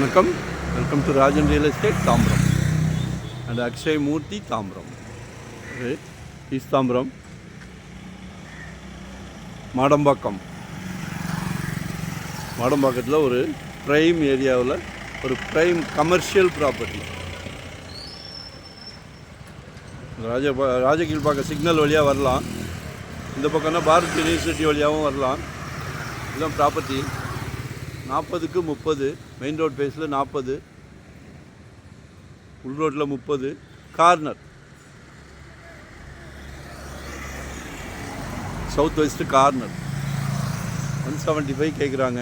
வணக்கம். Welcome to Rajan real estate Tambaram and Akshay Murthy Tambaram. East Tambaram மாடம்பாக்கத்தில் ஒரு ப்ரைம் ஏரியாவில் ஒரு prime commercial property. Rajakilpakkam signal வழியாக வரலாம். இந்த பக்கம்னா பாரத் யூனிவர்சிட்டி வழியாகவும் வரலாம். இதுதான் ப்ராப்பர்ட்டி. 40க்கு 30, மெயின் ரோட் பேஸில் 40, உள் ரோட்டில் 30, கார்னர் சவுத் வெஸ்ட் கார்னர். 175 கேட்குறாங்க.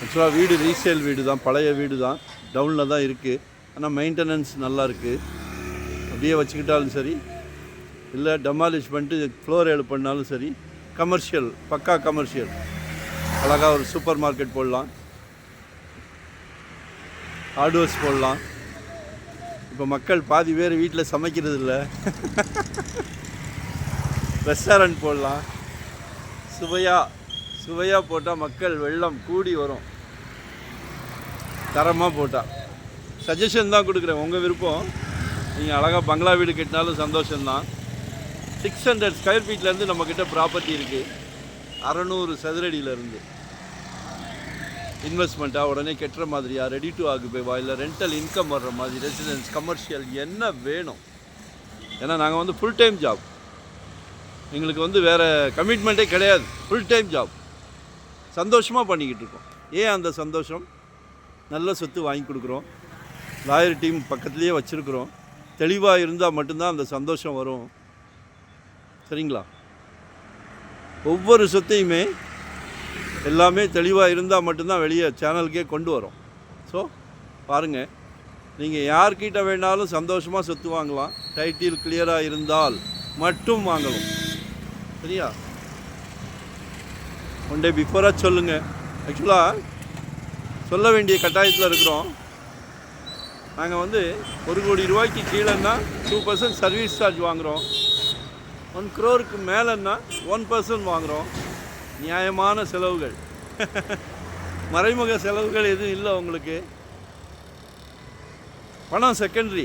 ஆக்சுவலாக வீடு ரீசேல் வீடு தான், பழைய வீடு தான், டவுனில் தான் இருக்குது. ஆனால் மெயின்டெனன்ஸ் நல்லா இருக்குது. அப்படியே வச்சுக்கிட்டாலும் சரி, இல்லை டெமாலிஷ் பண்ணிட்டு ஃப்ளோர் ஏழு பண்ணாலும் சரி, கமர்ஷியல், பக்கா கமர்ஷியல். அழகாக ஒரு சூப்பர் மார்க்கெட் போடலாம், ஹார்ட்வேர்ஸ் போடலாம். இப்போ மக்கள் பாதி பேர் வீட்டில் சமைக்கிறது இல்லை, ரெஸ்டாரண்ட் போடலாம். சுவையாக போட்டால் மக்கள் வெள்ளம் கூடி வரும். தரமாக போட்டால் சஜஷன் தான் கொடுக்குறேன், உங்கள் விருப்பம். நீங்கள் அழகாக பங்களா வீடு கட்டினாலும் சந்தோஷம்தான். 600 ஸ்கொயர் ஃபீட்லேருந்து நம்மக்கிட்ட ப்ராப்பர்ட்டி இருக்குது. 600 சதுரடியிலேருந்து இன்வெஸ்ட்மெண்ட்டாக உடனே கெட்டுற மாதிரியா, ரெடி டு ஆக்குபைவா, இல்லை ரெண்டல் இன்கம் வர்ற மாதிரி, ரெசிடென்ஸ், கமர்ஷியல் என்ன வேணும். ஏன்னா நாங்கள் ஃபுல் டைம் ஜாப், எங்களுக்கு வேறு கமிட்மெண்ட்டே கிடையாது. ஃபுல் டைம் ஜாப் சந்தோஷமாக பண்ணிக்கிட்டு இருக்கோம். ஏன் அந்த சந்தோஷம்? நல்ல சொத்து வாங்கி கொடுக்குறோம், லாயர் டீம் பக்கத்துலேயே வச்சுருக்குறோம். தெளிவாக இருந்தால் மட்டும்தான் அந்த சந்தோஷம் வரும். சரிங்களா? ஒவ்வொரு சொத்தையுமே எல்லாமே தெளிவாக இருந்தால் மட்டும்தான் வெளியே சேனலுக்கே கொண்டு வரும். ஸோ பாருங்கள், நீங்கள் யார்கிட்ட வேணாலும் சந்தோஷமாக சொத்து வாங்கலாம். டைட்டில் கிளியராக இருந்தால் மட்டும் வாங்கலாம். சரியா? ஒன் டே பிஃபோராக சொல்லுங்கள். ஆக்சுவலாக சொல்ல வேண்டிய கட்டாயத்தில் இருக்கிறோம். நாங்கள் 1 கோடி ரூபாய்க்கு கீழேன்னா 2% சர்வீஸ் சார்ஜ் வாங்குகிறோம். 1 crore மேலேன்னா 1% வாங்குகிறோம். நியாயமான செலவுகள், மறைமுக செலவுகள் எதுவும் இல்லை. உங்களுக்கு பணம் செகண்டரி,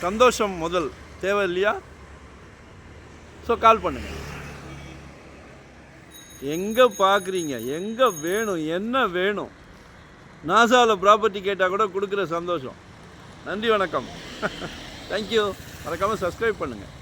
சந்தோஷம் முதல் தேவை இல்லையா? ஸோ கால் பண்ணுங்கள். எங்கே பார்க்குறீங்க, எங்கே வேணும், என்ன வேணும்? நாசாவில் ப்ராப்பர்ட்டி கேட்டால் கூட கொடுக்குற சந்தோஷம். நன்றி, வணக்கம். தேங்க்யூ. மறக்காமல் சப்ஸ்கிரைப் பண்ணுங்கள்.